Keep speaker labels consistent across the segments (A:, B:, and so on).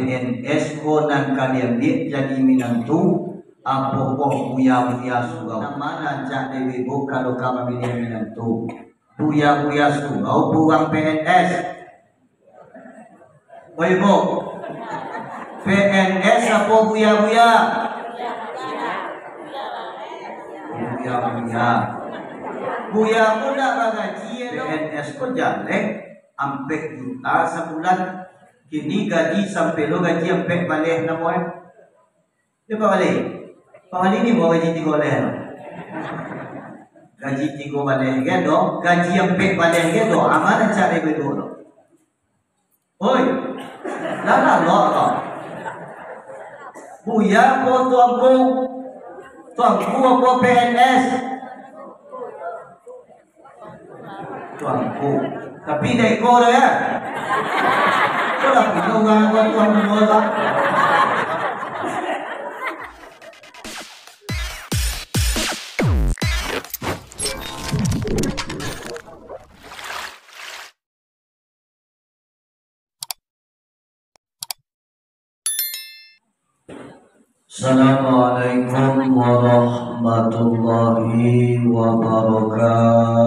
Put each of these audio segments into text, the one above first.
A: PNS konan kalian dia jadi minantu apa buya sugau mana cak dewi bu kalau kamu milih minantu buya sugau buang PNS. Oi bu, PNS apa buya buya udah bagaji PNS ko jale ampek juta sebulan. Kini gaji sampai lo gaji sampai balik na mo di pa balik ni mo gaji tigo leh gaji tigo balik do gaji sampai balik do aman cari bedo lo oi lala lo ko buya po tuangku apa PNS tuangku tapi dai ko lo ya. Kalau kita buat tuan menolak. Assalamualaikum warahmatullahi wabarakatuh.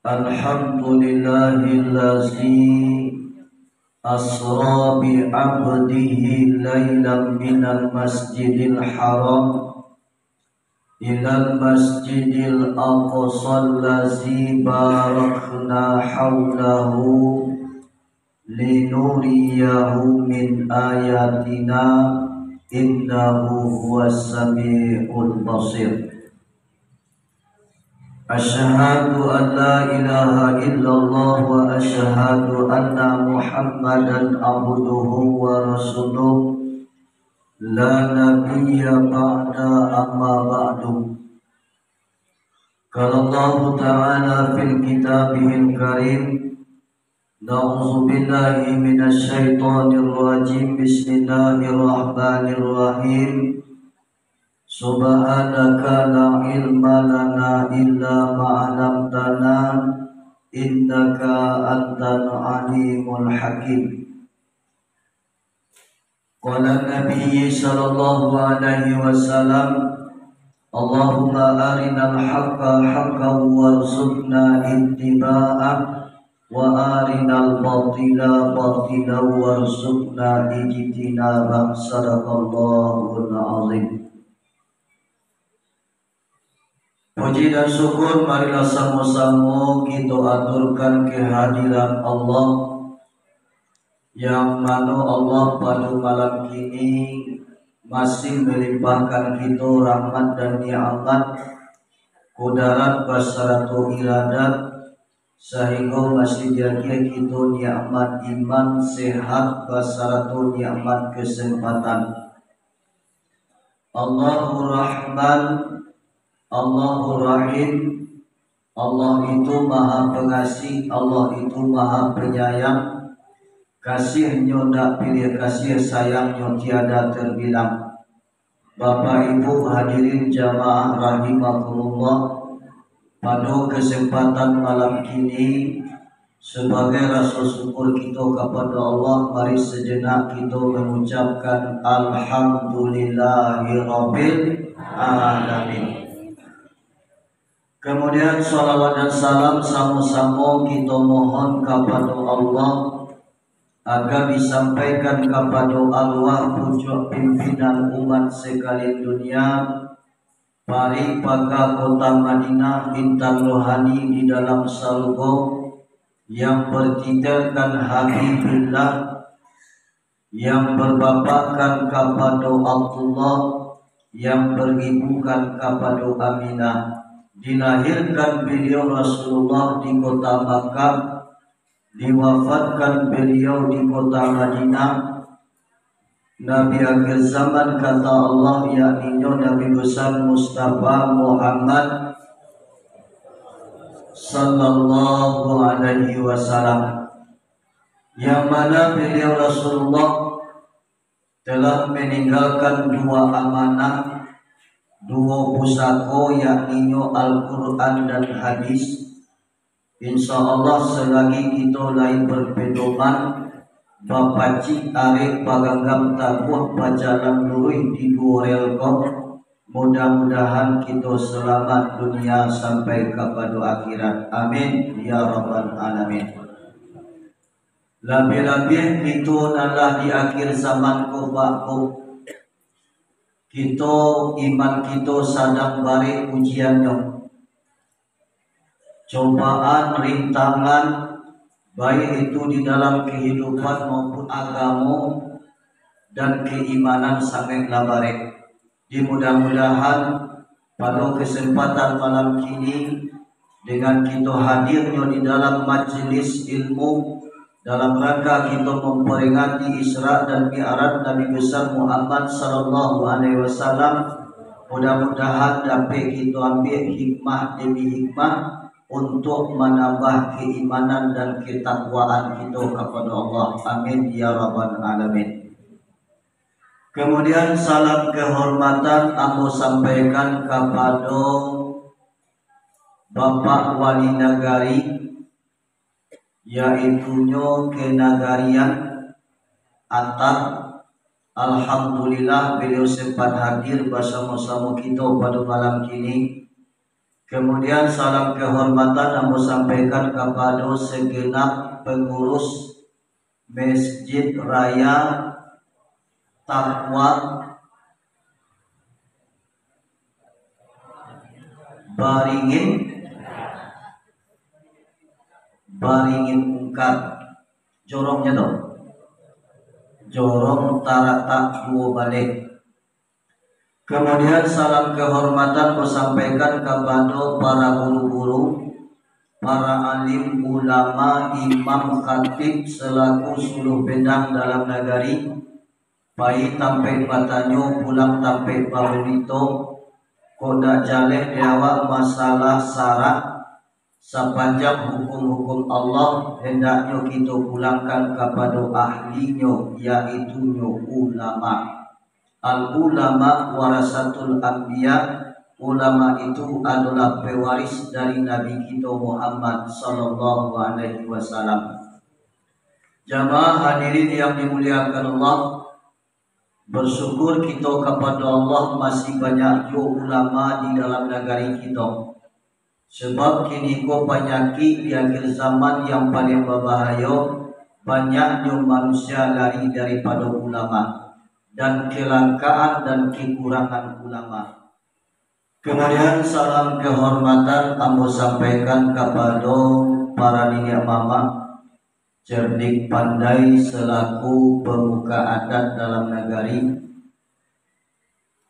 A: Alhamdulillahillazi asra bi 'abdihi lailan minal masjidil haram ilal masjidil aqsa allazi barakna hawlahu linuriyahu min ayatina innahu huwas sami'ul basir. Asyhadu an la ilaha illallah wa asyhadu anna Muhammadan abduhu wa rasuluh la nabiyya ba'da amma ba'du. Qala Allah ta'ala fil kitabihil karim na'udzu billahi minasy syaithanir rajim bismillahirrahmanirrahim. Subhanaka la ilma lana illa ma 'allamtana innaka antal alimul hakim. Qala Nabi sallallahu alaihi wasallam Allahumma arinal haqqa haqqan warzuqna ittiba'ah wa arinal batila batilan warzuqna ijtinabah. Sadaqallahul azim. Puji dan syukur marilah sama-sama kita aturkan kehadiran Allah yang mana Allah pada malam kini masih melimpahkan kita rahmat dan nikmat kudarat basaratu iradat sehingga masih jaga kita nikmat iman sehat basaratu nikmat kesempatan. Allahur Rahman, Allahur Rahim. Allah itu maha pengasih, Allah itu maha penyayang. Kasihnya tak pilih kasih, sayangnya tiada terbilang. Bapak Ibu hadirin jamaah rahimakumullah, pada kesempatan malam kini sebagai rasa syukur kita kepada Allah, mari sejenak kita mengucapkan Alhamdulillahirabbil alamin. Kemudian salawat dan salam sama-sama kita mohon kepada Allah agar disampaikan kepada arwah pucuk pimpinan umat sekalian dunia, Pari Paga Kota Madinah, bintang rohani di dalam surga, yang bertitahkan Habibillah, yang berbapakkan kepada Abdullah, yang beribukan kepada Aminah. Dilahirkan beliau Rasulullah di kota Makkah, diwafatkan beliau di kota Madinah. Nabi akhir zaman kata Allah, yakni Nabi besar Mustafa Muhammad sallallahu alaihi wasallam, yang mana beliau Rasulullah telah meninggalkan dua amanah dua pusako yakni Al-Quran dan hadis. Insya Allah selagi kita lain berpedoman bapaci arek paganggam tabuh pajalan lurih di dua relkom. Mudah-mudahan kita selamat dunia sampai kepada akhirat. Amin ya rabbal alamin. Lebih-lebih kita nalah di akhir zaman kubakku. Kita iman kita sadang bari ujiannya. Cobaan, rintangan, baik itu di dalam kehidupan maupun agama dan keimanan sangat labare. Mudah-mudahan pada kesempatan malam kini dengan kita hadirnya di dalam majelis ilmu dalam rangka kita memperingati Isra dan Mi'raj Nabi besar Muhammad sallallahu alaihi wasallam, mudah-mudahan dapat kita ambil hikmah demi hikmah untuk menambah keimanan dan ketakwaan kita kepada Allah. Amin ya rabbal alamin. Kemudian salam kehormatan aku sampaikan kepada Bapak Wali Nagari, yaitunya Kenagarian Atar. Alhamdulillah beliau sempat hadir bersama-sama kita pada malam kini. Kemudian salam kehormatan aku sampaikan kepada segenap pengurus Masjid Raya Taqwa Baringin Ungkar, jorongnya dong, jorong Taratak dua balik. Kemudian salam kehormatan kusampaikan kepada para guru-guru, para alim ulama, imam, khatib selaku suluh bedang dalam nagari, bayi tampai batanyo pulang tampai pawulito, koda jaleh dewa masalah syarat sepanjang hukum-hukum Allah hendaknya kita pulangkan kepada ahlinya, yaitu ulama. Al-ulama warasatul anbiya. Ulama itu adalah pewaris dari Nabi kita Muhammad sallallahu alaihi wasallam. Jamaah hadirin yang dimuliakan Allah, bersyukur kita kepada Allah masih banyak ulama di dalam negara kita. Sebab kini penyakit di akhir zaman yang paling berbahaya, banyaknya manusia lari daripada ulama dan kelangkaan dan kekurangan ulama. Kemudian salam kehormatan aku sampaikan kepada para nenek mama cerdik pandai selaku pemuka adat dalam negari.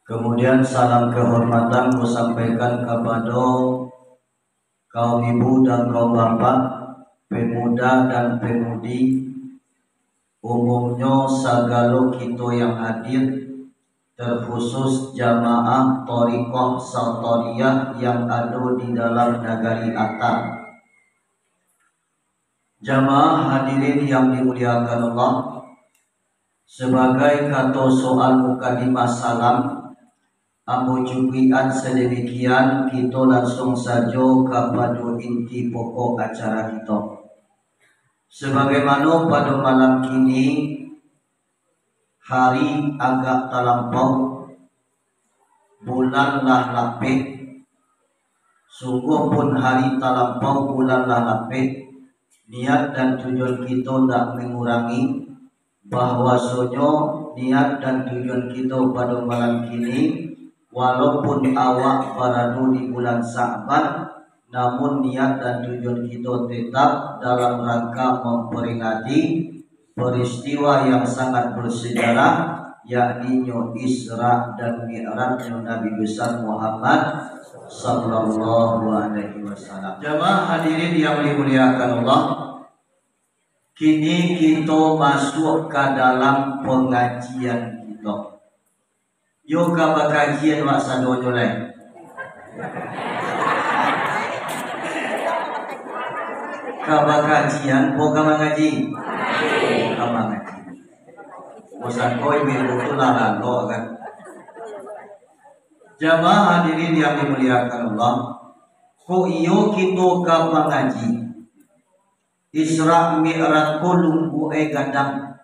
A: Kemudian salam kehormatan aku sampaikan kepada kaum ibu dan kaum bapak, pemuda dan pemudi, umumnya segala kita yang hadir, terkhusus jamaah Thariqah Satariyah yang ada di dalam negari Atar. Jamaah hadirin yang dimuliakan Allah, sebagai kata soal mukadimah salam, aku cuplikan sedemikian, kita langsung saja kepada inti pokok acara kita. Sebagaimana pada malam kini hari agak terlampau, bulanlah lapik, sungguh pun hari terlampau, bulanlah lapik. Niat dan tujuan kita tidak mengurangi, bahwasanya niat dan tujuan kita pada malam kini, walaupun awak berada di bulan Sa'ban, namun niat dan tujuan kita tetap dalam rangka memperingati peristiwa yang sangat bersejarah, yakni Isra dan Mi'raj Nabi besar Muhammad sallallahu alaihi wasallam. Jamaah hadirin yang dimuliakan Allah, kini kita masuk ke dalam pengajian kita. Yo ka kajian wak sadonyo lain. Ka kajian bukan mengaji. Ka mengaji. Bosan koi bil betul lah kan. Jamaah hadirin yang dimuliakan Allah, ko iyo kito ka pangaji Isra Mi'raj ko lunggu gadang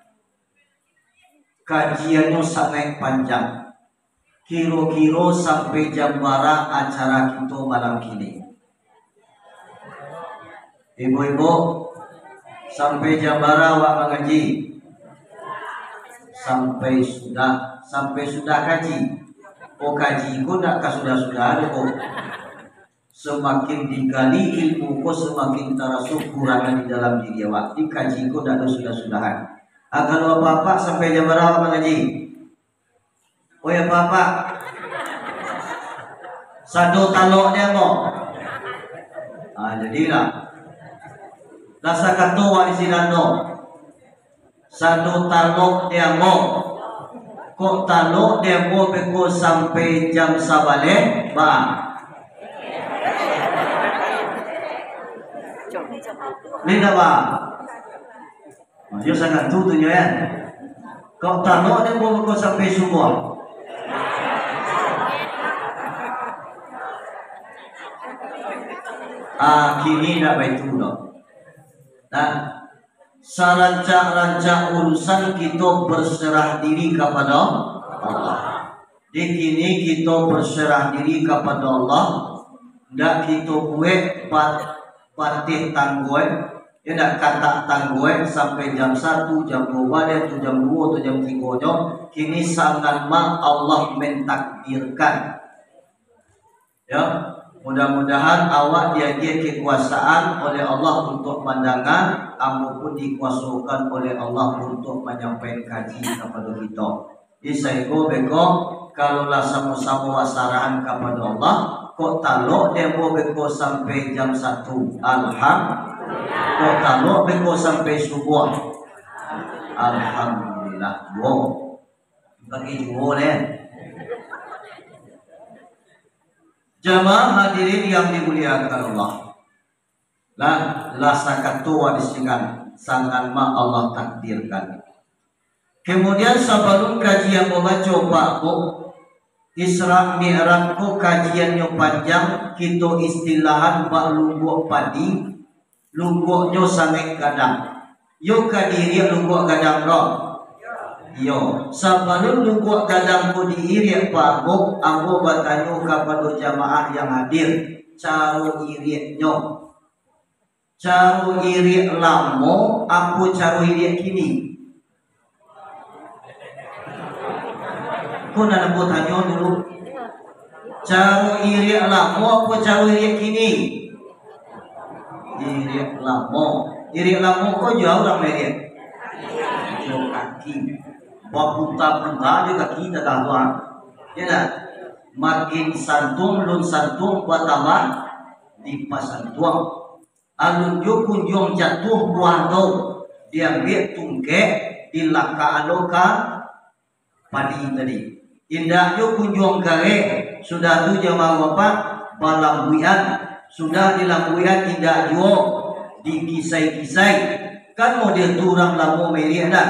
A: kajiannya sangat panjang, kiro-kiro sampai jam berapa acara kita malam kini. Ibu-ibu sampai jam berapa wak mengaji? Sampai sudah kaji. Oh kaji ko nak sudah ada kok. Semakin digali ilmu ko semakin terasa kurangan di dalam diri awak. Di kaji ko nak sudah-sudahan. Kalau apa-apa sampai jam berapa mengaji? Oh ya apa-apa. Sado talok dia mo. Jadilah. Rasa katoa di sinano. Sado talok dia mo. Kok talok dia mo beko sampai jam sabale ba. Linda ba. Yo sangat tutunya ya. Kok talok dia mo beko sampai subuh. Kini nak baik tu loh. Nah, serancak-rancak urusan kita berserah diri kepada Allah. Di kini kita berserah diri kepada Allah. Tidak kita buat patih tangguh. Ya tidak kata tangguh sampai jam 1, jam 2, jam 2 atau jam 3. Kini sangat Allah mentakdirkan. Ya. Mudah-mudahan awak diajar kekuasaan oleh Allah untuk pandangan, kamu pun dikuasakan oleh Allah untuk menyampaikan kaji kepada kita. Isaigo beko kalaulah sama-sama wasarahan kepada Allah, kok talok demo beko sampai jam 1. Alhamdulillah. Kok talok beko sampai subuh. Alhamdulillah. Wow. Bagi boleh. Jamaah hadirin yang dimuliakan Allah. Lah sakatua disingkan sangat Allah takdirkan. Kemudian sebelum kajian membaca Pak Isra Mi'raj ko kajiannya panjang, kita istilahan bak lungguk padi, lungguknya sangat kadang. Yo kadiri lungguk kadang roh. Yo, sebelum lungguk gadang ko diirik pagok, aku bertanya kepada jamaah yang hadir, cara iriknya. Cara irik lama, aku cara irik kini. Kau nak nak tanya dulu. Cara irik lama, aku cara irik kini. Irik lama. Irik lama kau jauh orang irik. Jauh kaki. Punta-punta di kaki tak tuan. Ya tak? Makin santung lun santung pertama di pasantuang. Alun yo kunjung jatuh buah do. Dia biak tungke di laka aloka padi tadi. Indah yo kunjung kare sudah tu jamaah bapak balambuian sudah dilambuian indah jo dikisai-kisai kan model turang lamu meriah dah.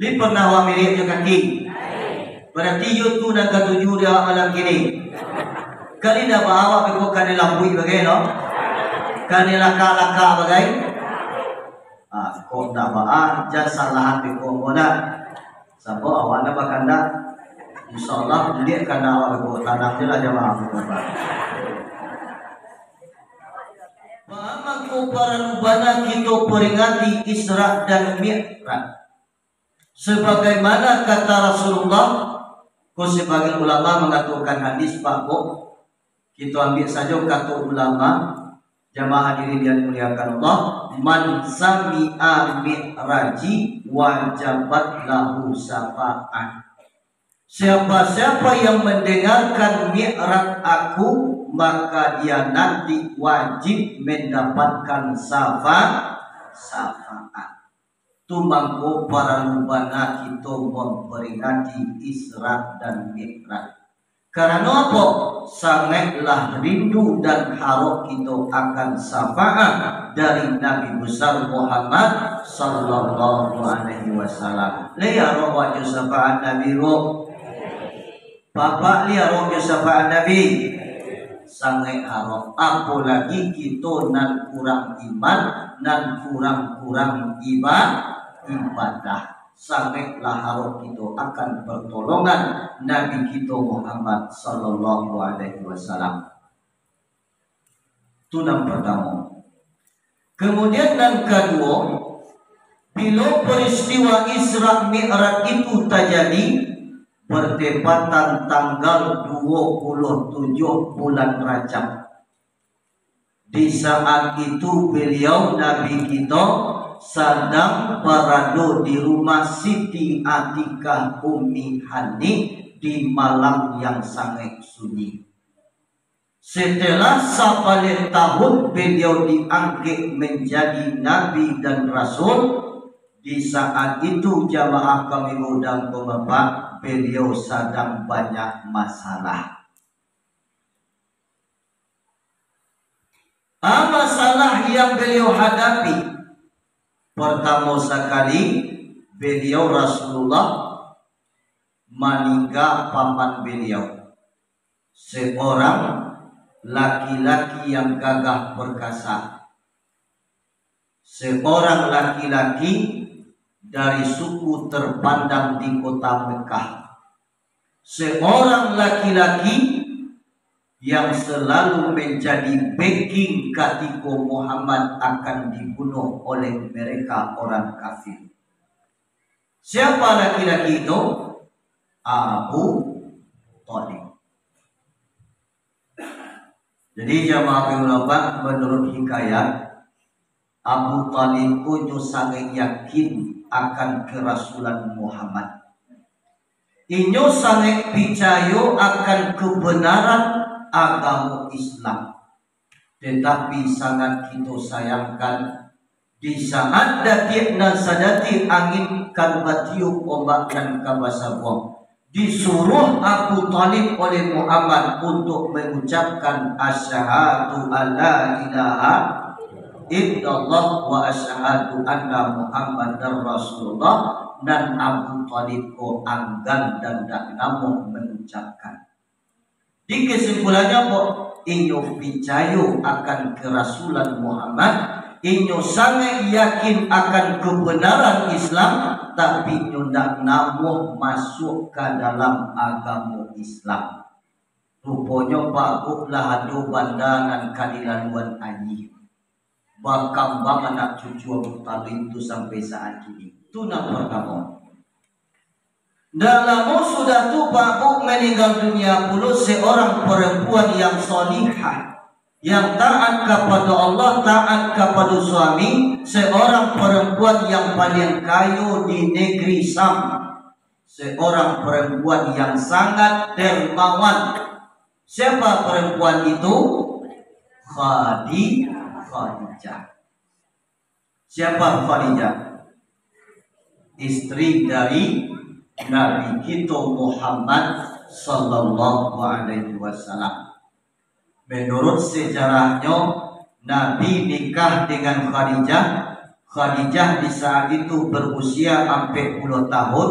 A: Li pernah wa mirip je kaki. Berarti yo tu nak ketujuh dia malam kini. Kali dah bawa beko kan lampui bagai no. Kan laka-laka bagai. Kok dah bawa jangan salahan beko moda. Sabo awak nak bakanda. Insyaallah lihat kan awak beko tanam je lah jamaah bapak. Pahamaku para lubana kita peringati Isra dan Mi'raj. Sebagaimana kata Rasulullah, ko sebagian ulama mengatakan hadis Pak Bo, kita ambil saja kata ulama, jamaah hadirin yang dimuliakan Allah, man sami'a mi'raji wajabat lahu syafa'ah. Siapa-siapa yang mendengarkan mi'raj aku, maka dia nanti wajib mendapatkan syafa'ah. Tumangko para lubana kita memperingati Isra dan Mi'raj. Karena apa? Sangatlah rindu dan harap kita akan syafaat dari Nabi besar Muhammad sallallahu alaihi wasallam. Lihat wajah syafaat Nabi roh. Bapak lihat syafaat Nabi sangat haram. Apalagi kita nan kurang iman, nan kurang ibadah. Sangatlah haram kita akan pertolongan Nabi kita Muhammad sallallahu alaihi wasallam. Itu yang pertama. Kemudian yang kedua, bila peristiwa Isra Mi'raj itu terjadi bertepatan tanggal 27 bulan Rajab. Di saat itu beliau Nabi kita sedang berada di rumah Siti Atikah Ummi Hani di malam yang sangat sunyi. Setelah 10 tahun beliau diangkat menjadi Nabi dan Rasul. Di saat itu jamaah kami undang Bapak, beliau sedang banyak masalah. Masalah yang beliau hadapi, pertama sekali beliau Rasulullah meninggal paman beliau, seorang laki-laki yang gagah perkasa, seorang laki-laki dari suku terpandang di kota Mekah, seorang laki-laki yang selalu menjadi backing ketika Muhammad akan dibunuh oleh mereka orang kafir. Siapa laki-laki itu? Abu Thalib. Jadi jamaah ulama menurut hikayat, Abu Thalib itu sangat yakin akan kerasulan Muhammad. Inyo sangat percaya akan kebenaran agama Islam. Tetapi sangat kita sayangkan di saat datik dan sadati angin kan batiup ombak dan kabasabong, disuruh Abu Thalib oleh Muhammad untuk mengucapkan asyhadu alla ilaha illallah wa asyhadu anna Muhammadar Rasulullah, dan Abu Thalib ko anggan dan tak namun mengucapkan. Di kesimpulannya kok inyo percaya akan kerasulan Muhammad, inyo sangat yakin akan kebenaran Islam, tapi inyo tak namun masuk ke dalam agama Islam. Rupanya baguslah ada bandanan kadilaluan anjing. Berkembang anak cucu Abu Thalib itu sampai saat ini. Itu yang pertama. Dalam sudah tu Pak Bu meninggal dunia puluh, seorang perempuan yang solihah, yang taat kepada Allah, taat kepada suami, seorang perempuan yang paling kaya di negeri Sam, seorang perempuan yang sangat dermawan. Siapa perempuan itu? Khadijah. Siapa Khadijah? Istri dari Nabi kita Muhammad sallallahu alaihi wasallam. Menurut sejarahnya, Nabi nikah dengan Khadijah. Khadijah di saat itu berusia 40 tahun,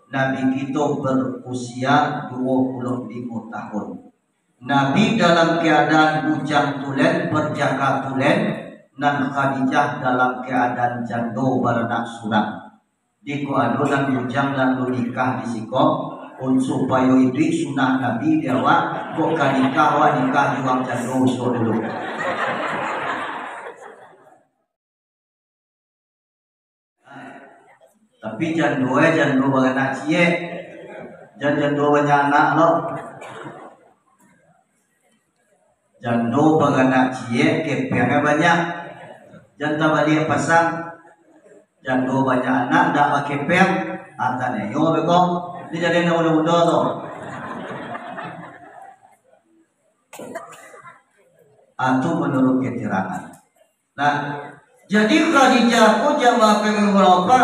A: Nabi kita berusia 25 tahun. Nabi dalam keadaan bujang tulen, berjaka tulen, dan Khadijah dalam keadaan jando beranak surat. Diko adonan bujang dan nikah di siko, supaya itu sunah Nabi dewa kok nikah juang jando so dulu. Tapi jando beranak cie, jando banyak anak lo. Jando beranak cie, kepengnya banyak. Janda balik pasang, jando banyak anak, tak pakai peng, antara yo bekong, ini jadi muda-muda tu. Itu menurut keterangan. Nah, jadi Khadijah ko jamaah pengurapa,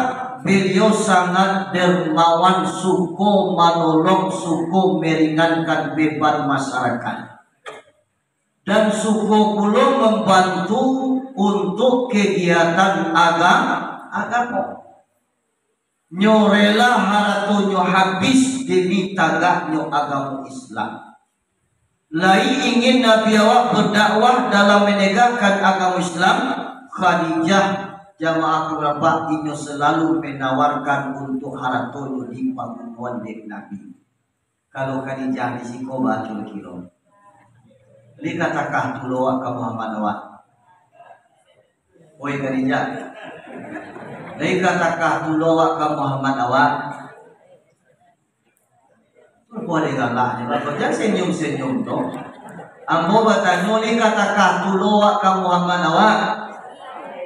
A: beliau sangat dermawan, suko menolong, suko meringankan beban masyarakat. Dan suku kulo membantu untuk kegiatan agama. nyorela haratonyo habis demi tagaknyo agama Islam. Lai ingin Nabi awak berdakwah dalam menegakkan agama Islam, Khadijah jamaah kerabat inyo selalu menawarkan untuk haratonyo di pangkuan dek Nabi. Kalau Khadijah disiko bakil kilo. Li katakah tuloa ka Muhammad awak. Oi Khadijah. Li katakah tuloa ka Muhammad awak. Boleh galak ni bapak jangan senyum-senyum tu. Ambo bertanya ni katakah tuloa ka Muhammad awak.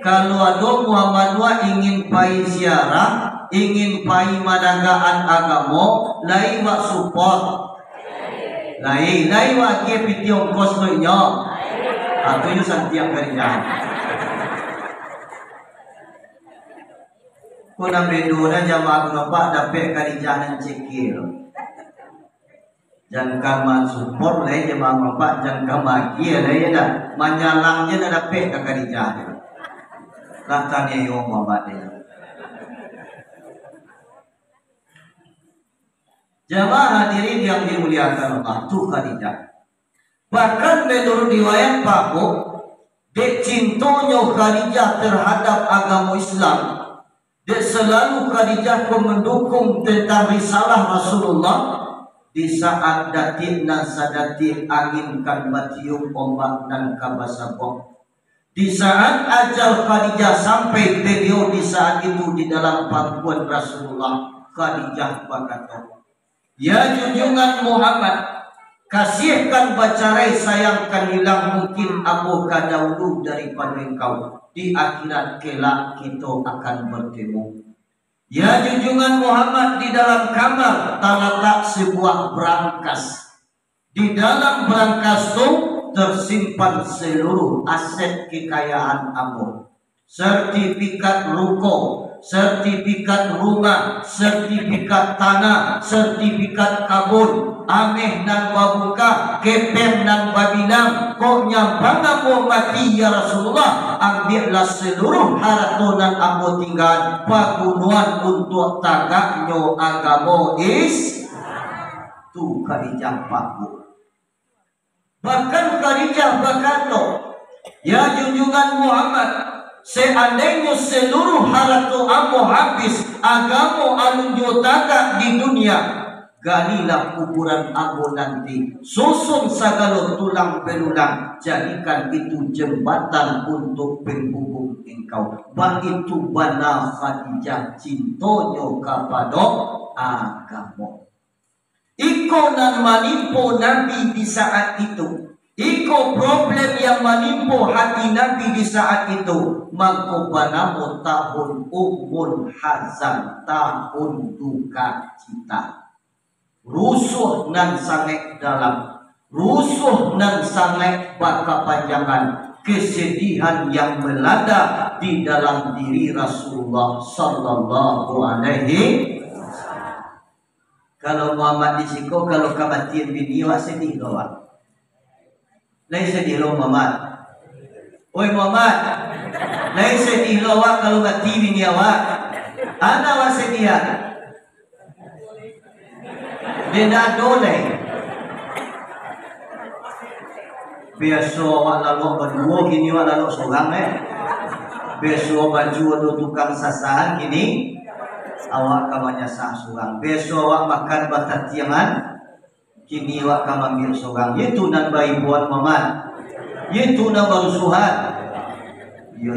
A: Kalau ada Muhammad awak ingin pai ziarah, ingin pai madagaan agama, lai wak support. Lai wak dia piti ongkos tu nyo. Aku ni santiang kerja. Kau nak berdua jamaah kenapa dapat kerja dan cekil. Jangan kamu support lah jemaah bapak, jangan kamu agia lah ya dah. Manyalang je dah dapat ke kerja. Lah tanya yo bapak dia. Jemaah hadirin yang dimuliakan Allah tu Khadijah. Bahkan menurut riwayat Pak dek cintonya Khadijah terhadap agama Islam, dek selalu Khadijah mendukung tentang risalah Rasulullah. Di saat datin dan sadatin angin kan batiup ombak dan kabasabok. Di saat ajal Khadijah sampai beliau di saat itu di dalam pangkuan Rasulullah, Khadijah berkata, ya junjungan Muhammad, kasihkan bacarai sayangkan hilang mungkin aku kadaudu daripada engkau. Di akhirat kelak kita akan bertemu. Ya junjungan Muhammad, di dalam kamar terletak sebuah berangkas. Di dalam berangkas itu tersimpan seluruh aset kekayaan kamu. Sertifikat ruko, sertifikat rumah, sertifikat tanah, sertifikat kabun, ameh dan babuka, kepen dan babinang. Kok nyambang aku mati ya Rasulullah, ambillah seluruh harta dan aku tinggal pagunuan untuk tagaknyo agama Islam. Tu Khadijah paku. Bahkan Khadijah berkata, ya junjungan Muhammad, seandainya seluruh harta aku habis, agama alunjo tagak di dunia, galilah kuburan aku nanti, susun segala tulang belulang, jadikan itu jembatan untuk penghubung engkau. Begitu bana Khadijah cintonyo kepada agama. Iko nan menimpa Nabi di saat itu. Iko problem yang menimpa hati Nabi di saat itu. Maka banamu tahun umul hazan, tahun duka cita. Rusuh nan sangat dalam, rusuh nan sangat berkepanjangan, kesedihan yang melanda di dalam diri Rasulullah sallallahu alaihi. Kalau Muhammad disiko, kalau kematian bini awak sedih awak. Lain sedih lo Muhammad. Oi Muhammad, lain sedih lo awak kalau mati bini awak. Anak awak sedih. Beda doleh. Biasa awak lalu berdua gini awak lalu seorang Biasa baju ada tukang sasaran gini. Awak kamanya sah seorang. Besok awak makan batat tiangan, kini awak kamambil seorang. Itu nan bayi buat Muhammad. Itu nan barusuhan. Yo.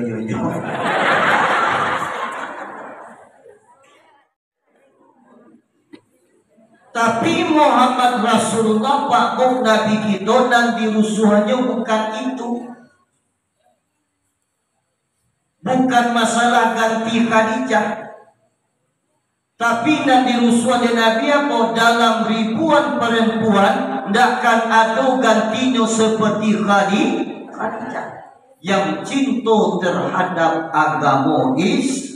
A: Tapi Muhammad Rasulullah Pak Nabi kita dan dirusuhannya bukan itu. Bukan masalah ganti Khadijah. Tapi nanti rusuhan Nabi apa dalam ribuan perempuan ndakkan ada gantinya seperti Khadijah yang cinta terhadap agama Islam.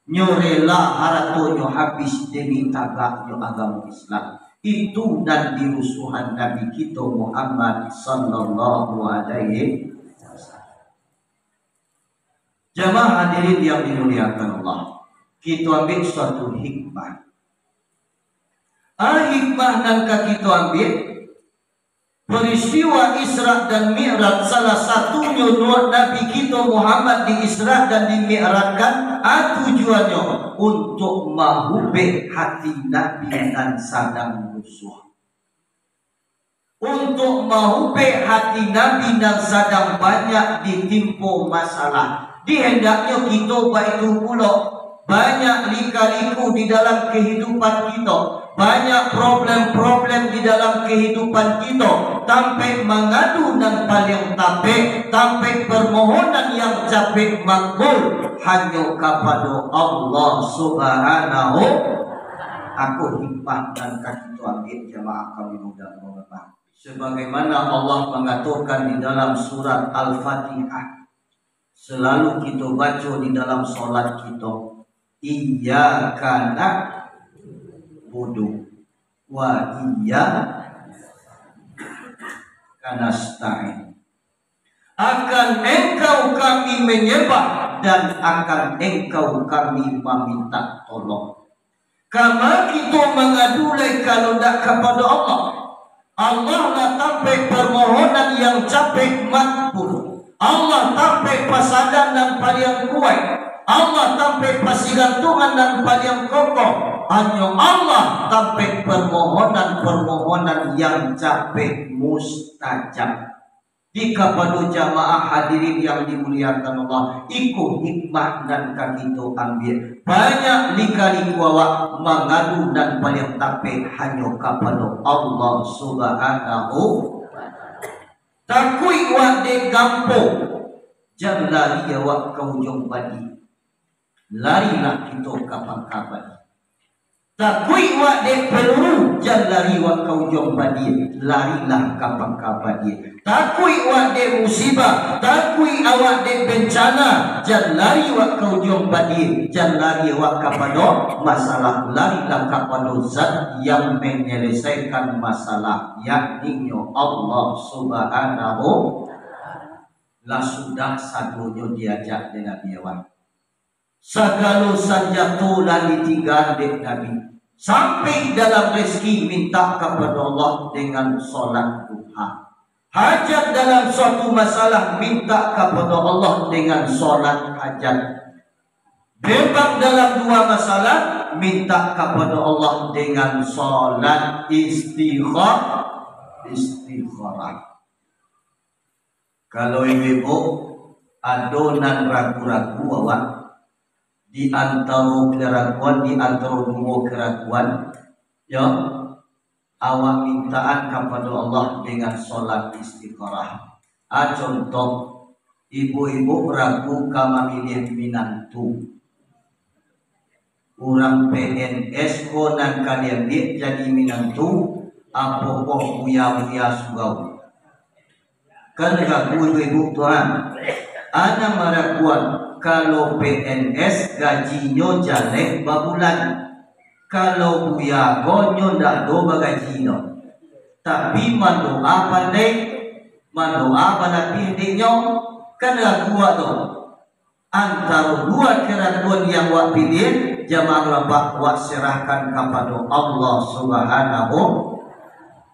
A: Nyorela haratonya habis demi tagaknya agama Islam. Itu dan dirusuhan Nabi kita Muhammad sallallahu alaihi wasallam. Jamaah hadirin yang dimuliakan Allah. kita ambil suatu hikmah. Hikmah dan kita ambil peristiwa Isra dan Mi'raj, salah satunya Nabi kita Muhammad di Isra dan di Mi'rajkan, tujuannya untuk mahubih hati Nabi dan sadang musuh. Untuk mahubih hati Nabi dan sadang banyak ditimpa masalah. Dihendaknya kita itu pula banyak lika-liku di dalam kehidupan kita, banyak problem-problem di dalam kehidupan kita, sampai mengadu dan paling tapik, sampai permohonan yang capek makbul hanya kepada Allah Subhanahu. Aku hikmah dan kaki itu ambil jamaah kami mudah-mudahan. Sebagaimana Allah mengatakan di dalam surat Al-Fatihah, selalu kita baca di dalam solat kita, iyyaka na'budu wa iyyaka nasta'in. Akan engkau kami menyembah dan akan engkau kami meminta tolong. Karena kita mengadulai kalau tidak kepada Allah. Allah lah sampai permohonan yang capek makbul. Allah sampai pasadan dan paling kuat. Allah sampai pasigantungan dan paling kokoh. Hanya Allah sampai permohonan-permohonan yang capek mustajab. Di kepada jamaah hadirin yang dimuliakan Allah, ikut hikmah dan kaki itu ambil. Banyak lika-liku awak mengadu dan paling tapik hanya kepada Allah Subhanahu. Takui awak di kampung, jangan lari awak ke ujung padi. Larilah kita kapan-kapan. Takui awak di peluru, jangan lari awak ke ujung padi. Larilah kapan-kapan. Takui awak de musibah, takui awak de bencana, jangan lari awak ke ujung padi, jangan lari awak kepada masalah, larilah kepada zat yang menyelesaikan masalah, yakni Allah Subhanahu. Lah sudah sadonya diajak dengan Nabi. Segala sanjatu dan ditinggal dek Nabi. Sampai dalam rezeki minta kepada Allah dengan solat duha. Hajat dalam suatu masalah minta kepada Allah dengan solat hajat. Bebas dalam dua masalah minta kepada Allah dengan solat istikharah. Kalau ibu adonan ragu-ragu awak di antara keraguan, di antara dua keraguan, ya, awak mintaan kepada Allah dengan solat istikharah. Contoh, ibu-ibu ragu kama milih minantu. Orang PNS konan kalian dia jadi minantu, apa kok buya-buya sugau. Kan ragu ibu Tuhan. Ana meraguan kalau PNS gajinya jelek babulan. Kalau buya gonyo ndak do bagajino. Tapi mandoa pandai, mandoa panapih dinyo kan gua tu. Antara dua keraguan yang wak pilih, jamaah rabak wak serahkan kepada Allah Subhanahu.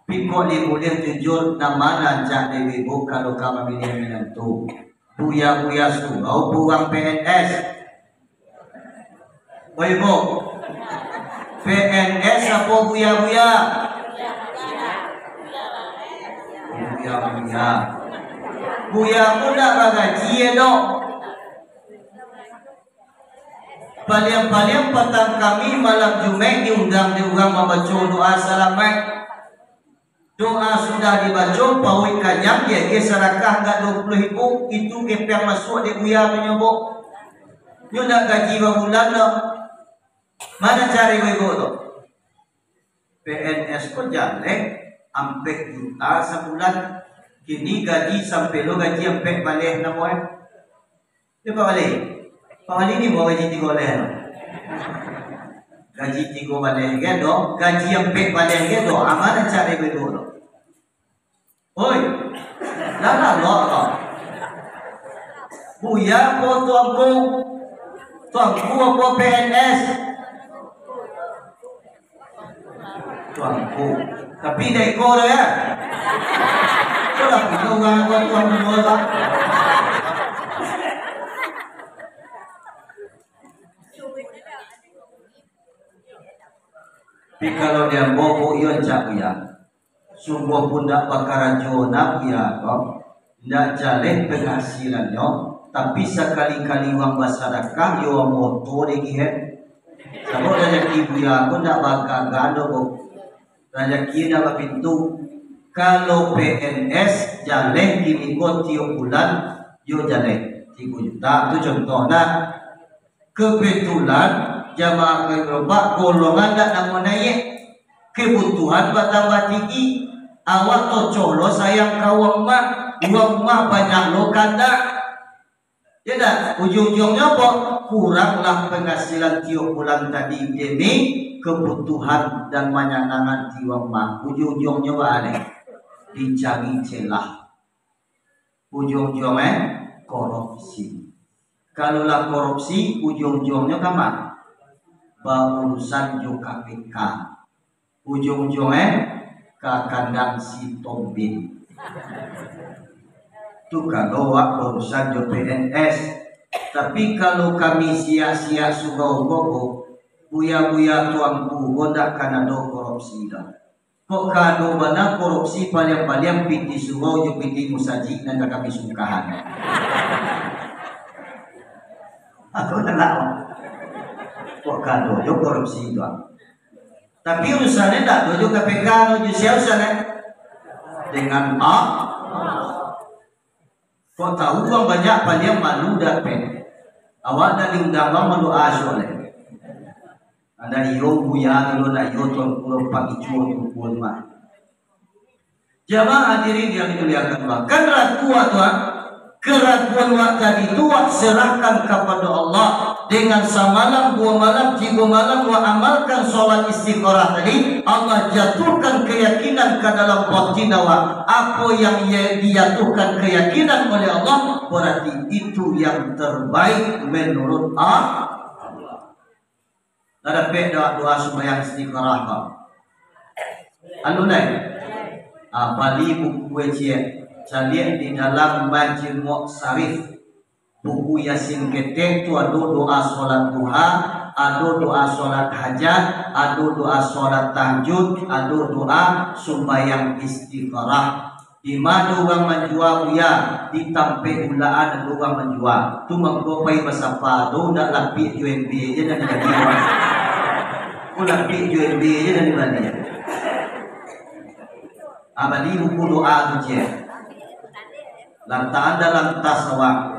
A: Piko ni boleh jujur nama najak ibu kalau kamu pilih menentu. Buya-buya sugau buang PNS. Ibu. PNS apa buya-buya? Buya-buya. Buya muda bagaji dok. Paling-paling petang kami malam Jumat diundang membaca doa salamat. Doa sudah dibaca, pawai kanyang dia serakah enggak 20.000 itu yang masuk di buya menyebut. Nyo nak gaji bulan dah. Mana cari ibu tu? PNS ko jale ampek juta sebulan. Kini gaji sampai lo gaji ampek balik na mo eh. Di ba balik? Pahali ni mo gaji 3 oleh. Gaji 3 balik ke do, gaji ampek balik ke do. Amana cari ibu tu? Oi. Lala lo. Buya ko tu aku Tuangku apa PNS? Tuangku. Tapi dari kau ya. Kau lah punya orang buat tuang semua tak? Tapi kalau dia bobo ion cak ya, sungguh pun tak bakaran jona ya kau, tidak jaleh penghasilannya, tapi sekali-kali uang masyarakat yo moto lagi he. Sebab rezeki buya pun tak bakal gado kok, rezeki dah pintu. Kalau PNS jaleh diikut tiap bulan, yo jaleh 3 juta. Itu contohnya. Kebetulan jamaah gerobak golongan tak nak naik, kebutuhan bertambah tinggi. Awak to colo sayang kau mak, uang mak banyak lo kanda. Ya dah, ujung-ujungnya apa? Kuranglah penghasilan tiap bulan tadi demi kebutuhan dan manyanangan tiap mak. Ujung-ujungnya apa ada? Dicari celah. Ujung-ujungnya korupsi. Kalaulah korupsi, ujung-ujungnya kemana? Berurusan jo KPK. Ujung-ujungnya ke kandang si Tombin. Itu kalau urusan jo PNS. Tapi kalau kami sia-sia sugau gogo, buya-buya tuangku goda karena do korupsi dah. Kok kado mana korupsi paling-paling piti sugau jo piti musaji dan kami sukahan. Aku tak tahu. Kok kado jo korupsi itu. Tapi urusannya tak dojo KPK dojo siapa urusannya dengan A. Kok tahu uang banyak paling malu dapat. Awak dah diundang malu asyole. Ada yo buya lo nak yo tuan pulau pagi cuan tuan mah. Jamaah hadirin yang dimuliakan Allah. Kan ratua tuan. Keraguan waktu itu serahkan kepada Allah dengan samalam 2 malam 3 malam amalkan sholat istiqorah tadi. Allah jatuhkan keyakinan ke dalam batin awak. Apa yang dijatuhkan keyakinan oleh Allah berarti itu yang terbaik menurut Allah. Ada doa sembahyang istiqorah kau. Anu lain. Bali buku wajib. Saya di dalam Majmu' Syarif buku Yasin Ketek itu ada doa sholat duha, ada doa sholat hajat, ada doa sholat tahajud, ada doa sembahyang istiqarah. Di mana orang menjual buya ditampe ulaan ada orang menjual. Tu mengkopai basapa tu nak lapik UMB je dan jadi orang. Ku lapik UMB je dan dibalik. Abadi buku doa tu je. Lantaran dalam tas awak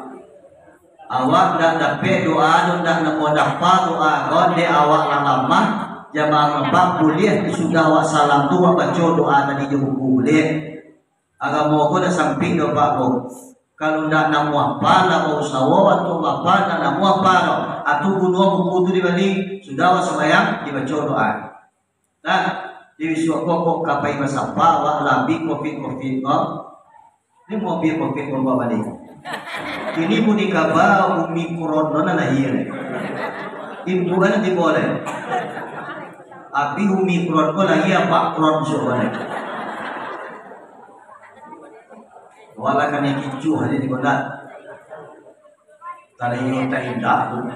A: dah dapat doa, dah nemu dapat doa, gonde awak lama jamaah ngebak boleh sudah awak salam tu awak baca doa tadi je buku boleh. Agama aku dah samping doa aku. Kalau dah nemu apa, nak usaha atau apa, nak nemu apa, atau gunung buku tu dibalik sudah awak sembahyang dibaca doa. Nah, di suatu kapai masapa awak labi kopi kau. Ini mobil kopi bawa balik. Ini pun dikaba Omikron nona lahir. Imbuhan nanti boleh. Abi Omikron ko lagi apa kron soalnya. Wala kan yang kicu hari di kota. Tadi yang tak indah tu.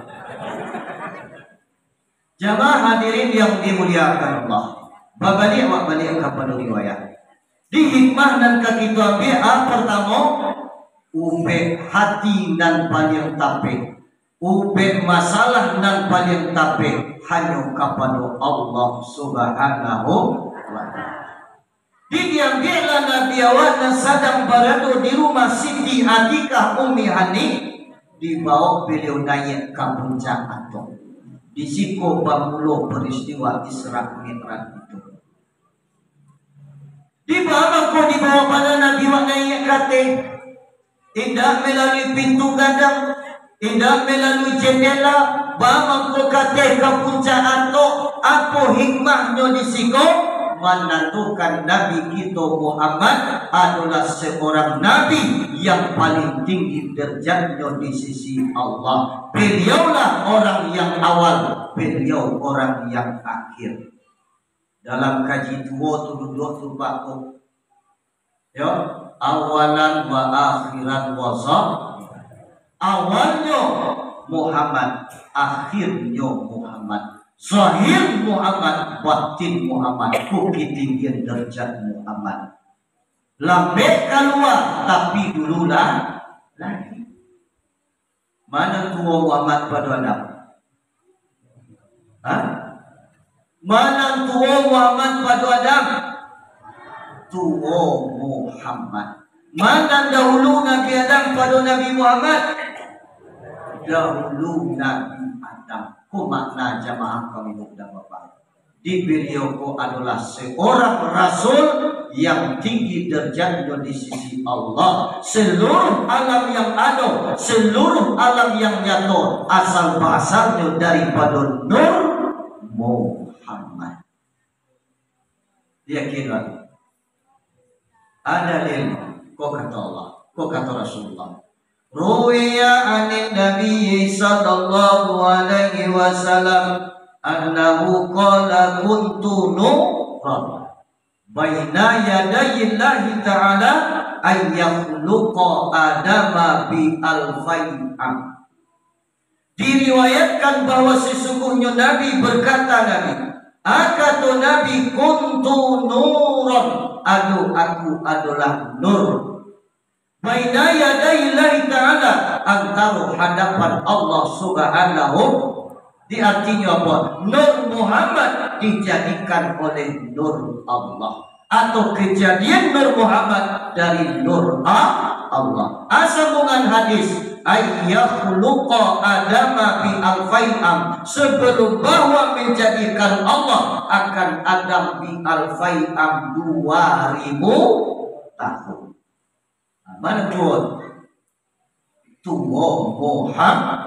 A: Jamaah hadirin yang dimuliakan Allah. Babalik awak balik kepada riwayat. Di hikmah dan kaki tuabe pertama ube hati dan paling tape, ube masalah dan paling tape hanya kepada Allah Subhanahu wa Ta'ala. Diambillah Nabi awak dan sedang berada di rumah Siti Atikah Ummi Hani, dibawa beliau naik ke puncak Atom. Di siku bermula peristiwa Isra Mi'raj itu. Di bawah pada Nabi wa naik kate. Tidak melalui pintu gadang, tidak melalui jendela, bawa ko kate ke puncak Atom. Apa hikmahnya di siku? menentukan Nabi kita Muhammad adalah seorang Nabi yang paling tinggi derajatnya di sisi Allah. Beliaulah orang yang awal, beliau orang yang akhir. Dalam kaji tua tu duduk tu Pak tu, ya, awalan wa akhiran wa awalnya Muhammad, akhirnya Muhammad, zahir Muhammad, batin Muhammad, ketinggian derajat Muhammad. Lambek keluar tapi dulu lah lagi. Mana tua Muhammad pada Adam? Hah? Mana tua Muhammad pada Adam? Tua Muhammad. Mana dahulu Nabi Adam pada Nabi Muhammad? Dahulu Nabi Adam. Ku makna jamaah kami dan bapak. Di beliau adalah seorang rasul yang tinggi derajatnya di sisi Allah. Seluruh alam yang ada, seluruh alam yang nyata, asal bahasannya daripada Nur Muhammad. Dia kira ada ilmu, kau kata Allah, kau kata Rasulullah. Ruwiya anin Nabi sallallahu alaihi wasallam annahu qala kuntu nuran baina yadayillahi ta'ala ay yakhluqa adama bi alfai'am. Diriwayatkan bahwa sesungguhnya Nabi berkata, Akatu Nabi kuntu nuran, aku adalah nur. Baina yadayillahi ta'ala, antara hadapan Allah subhanahu. Di artinya apa? Nur Muhammad dijadikan oleh nur Allah, atau kejadian Nur Muhammad dari nur Allah. Asambungan hadis, ayyakhluqa adama bi alfai'am, sebelum bahwa menjadikan Allah akan Adam bi alfai'am 2000 tahun. Mana tuan? Tua Muhammad.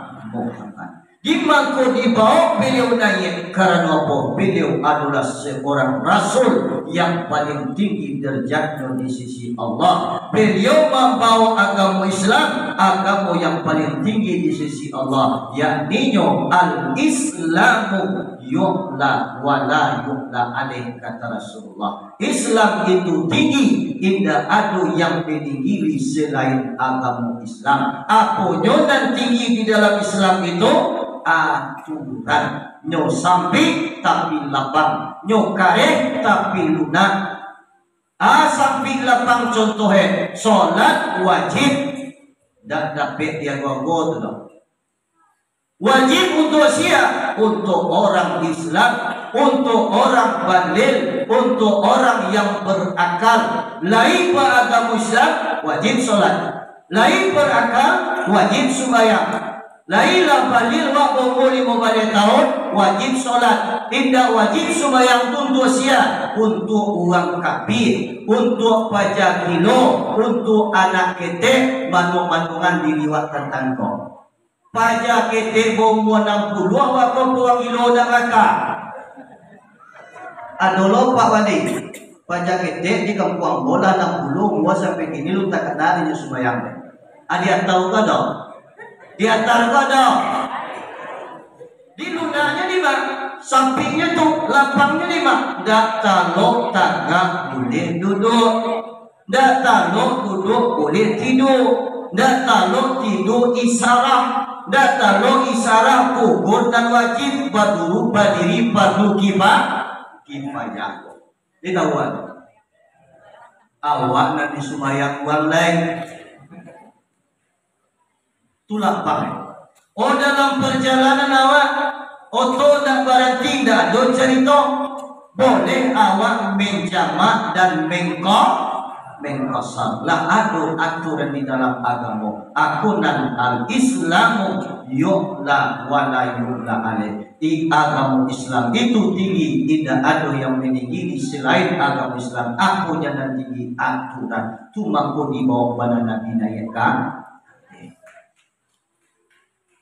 A: Di mangko dibawa beliau naik karena apa? Beliau adalah seorang rasul yang paling tinggi derajatnya di sisi Allah. Beliau membawa agama Islam, agama yang paling tinggi di sisi Allah, yakni al-Islamu yu'la wa la yu'la alaih, kata Rasulullah. Islam itu tinggi, tidak ada yang meninggi selain agama Islam. Apanya dan tinggi di dalam Islam itu? Aturan. Nyo sampai tapi lapang, nyo kareh tapi lunak. Sampai lapang contohnya solat wajib, dak dapat dia gogo tu dong. Wajib untuk siapa? Untuk orang Islam, untuk orang balil, untuk orang yang berakal. Lain beragama Islam wajib solat, lain berakal wajib sembahyang. Lainlah balil wa umur 15 tahun wajib solat, tidak wajib sembahyang untuk siapa? Untuk orang kafir, untuk pajak kilo, untuk anak ketek, manung-manungan diliwatkan tangkong. Pajak ketek umur 60 waktu puang kilo neraka. Adolo Pak Wali, pajak ketek di kampung bola 60 gua sampai kini lu tak kenal ini sembahyang. Dia tahu kan dong? Dia tahu kan dong? Di lunanya di mana? Sampingnya tuh, lapangnya di mana? Dak talok tangga boleh duduk, dak talok duduk boleh tidur, dak talok tidur isyarat, dak talok isyarat kubur dan wajib berduru berdiri fardu kifayah. Ini tahuan. Awak nanti sembahyang uang lain. Tulak pakai. Oh, dalam perjalanan awak oto tak berhenti, tak ada cerita, boleh awak menjamak dan mengkosam. Lah ada aturan di dalam agama. Akunan al-Islamu yu'la wa la yu'la alaih. Di agama Islam itu tinggi, tidak ada yang meninggi selain agama Islam. Aku jangan tinggi aturan. Tu mampu dibawa pada Nabi naikkan.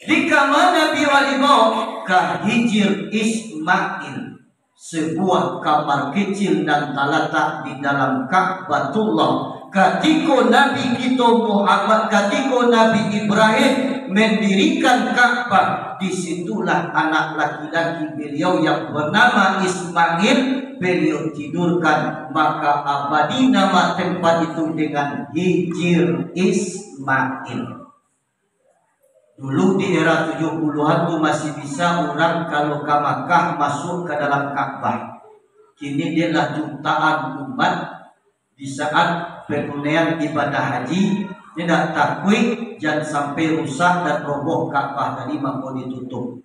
A: Di kamar Nabi Walimau ke Hijir Ismail. sebuah kamar kecil dan terletak di dalam Ka'batullah. Ketika Nabi kita Muhammad, ketika Nabi Ibrahim mendirikan Ka'bah, disitulah anak laki-laki beliau yang bernama Ismail beliau tidurkan, maka abadi nama tempat itu dengan Hijr Ismail. Dulu di era 70-an tuh masih bisa orang kalau ke Makkah masuk ke dalam Ka'bah. Kini dia lah jutaan umat di saat penunaian ibadah haji, tidak takut jangan sampai rusak dan roboh Ka'bah tadi maka ditutup.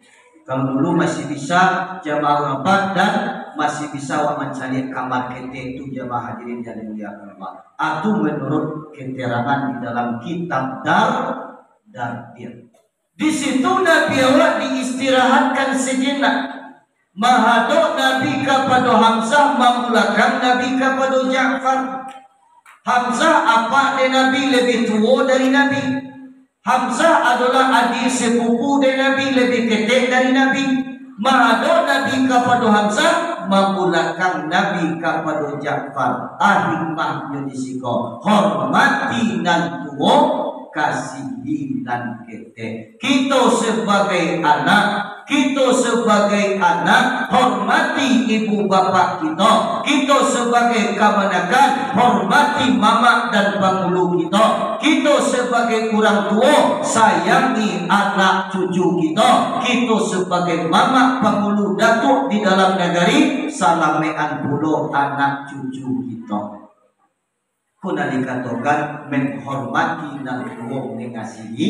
A: Kalau dulu masih bisa jamaah rapat dan masih bisa mencari kamar kete itu jamaah hadirin yang dimuliakan Allah. Atau menurut keterangan di dalam kitab Dardir. Di situ Nabi Allah diistirahatkan sejenak. Mahadok Nabi kepada Hamzah, memulakan Nabi kepada Ja'far. Hamzah apa dari Nabi lebih tua dari Nabi. Hamzah adalah adik sepupu dari Nabi, lebih ketek dari Nabi. Mahadok Nabi kepada Hamzah, memulakan Nabi kepada Ja'far. Ahimah yudisiko, hormati nan tua, kasihi dan kete. Kita sebagai anak, hormati ibu bapak kita. Kita sebagai kemenakan, hormati mama dan pangulu kita. Kita sebagai orang tua, sayangi anak cucu kita. Kita sebagai mama pangulu datuk di dalam negeri, salamean puluh anak cucu kita. Kuna dikatakan menghormati dan mengasihi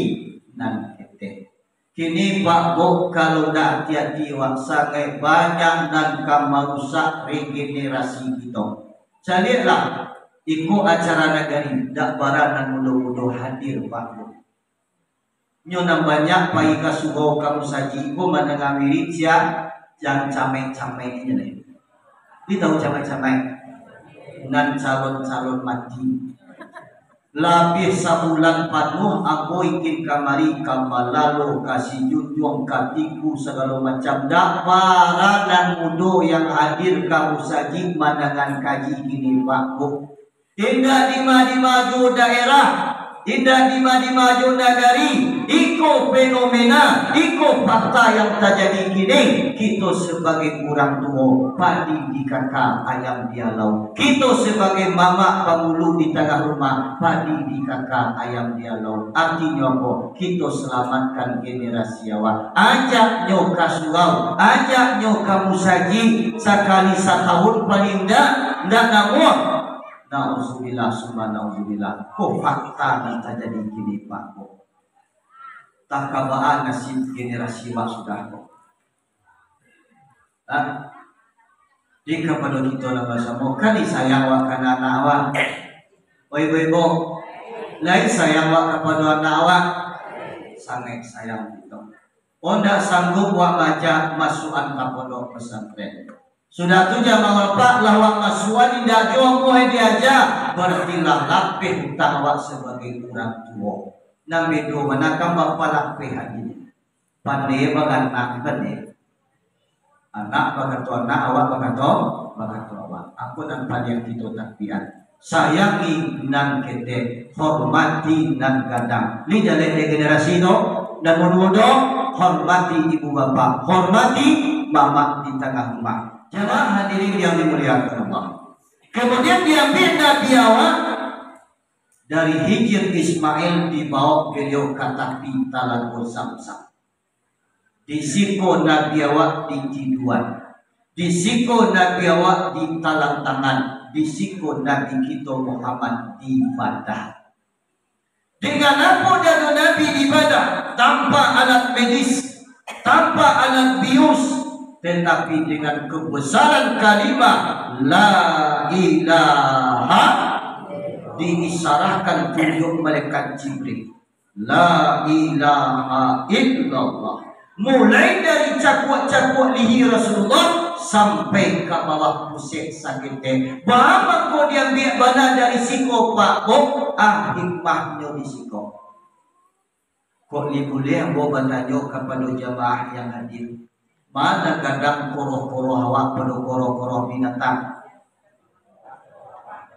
A: dan kete. Kini Pak Bo kalau dah hati-hati waksangai banyak dan merusak regenerasi kita. Carilah ikut acara negeri dak barang dan mudah-mudah hadir Pak Bo. Nyo banyak pai kasugo kamu saji ko mendengar mirip sia yang camai-camai ini nih. Dia tahu camai-camai dan calon-calon mati. Labih sabulan penuh aku ingin kamari kamalalo kasih junjung katiku segala macam dakpara dan mudo yang hadir kamu saji mandangan kaji kini Pak. Tidak di maju daerah, tidak di maju negeri. Iko fenomena, iko fakta yang terjadi kini. Kita sebagai orang tua padi di kakak ayam dialau. Kita sebagai mama pemulu di tengah rumah padi di kakak ayam dialau. Artinya apa? Kita selamatkan generasi awak. Ajak nyo kasurau, ajak nyo kamu saji sekali setahun paling ndak namun. Nauzubillah summa nauzubillah. Ko fakta yang terjadi kini Pak. Tak kabaan nasib generasi wak sudah kok. Di kepada kita nama sama kali sayang wak kana anak awak. Oi bo, lain sayang wak kepada anak awak. Sangat sayang kita. Onda sanggup wak baca masukan kepada pesantren. Sudah tu jamaah pak lawak masukan indah juang muhe diaja. Berartilah lapih hutang wak sebagai orang tua. Nabi do manakam bapak pehadi pandai bagan nak pandai anak bagato anak awak bagato awak aku dan pandai kita takbian sayangi nan kete hormati nan gadang ni jalan generasi no dan mudo hormati ibu bapak hormati mama di tengah rumah. Jamaah hadirin yang dimuliakan Allah, kemudian diambil Nabi awak dari Hijr Ismail dibawa beliau ke tepi Talago Zamzam. Disiko Nabi awak di Ciduan, disiko Nabi awak di Talang Tangan, disiko Nabi kita Muhammad di Badah. Dengan apa dan Nabi di Badah? Tanpa alat medis, tanpa alat bius, tetapi dengan kebesaran kalimat La ilaha diisarahkan tunjuk malaikat Jibril. La ilaha illallah. Mulai dari cakuak-cakuak lihi Rasulullah sampai ke bawah pusat sakitnya. Bahawa kau diambil bana dari siko Pak Kok hikmahnya di siko. Kok boleh yang bawa bertanya kepada jamaah yang hadir. Mana gadang koroh-koroh awak pada koroh-koroh binatang?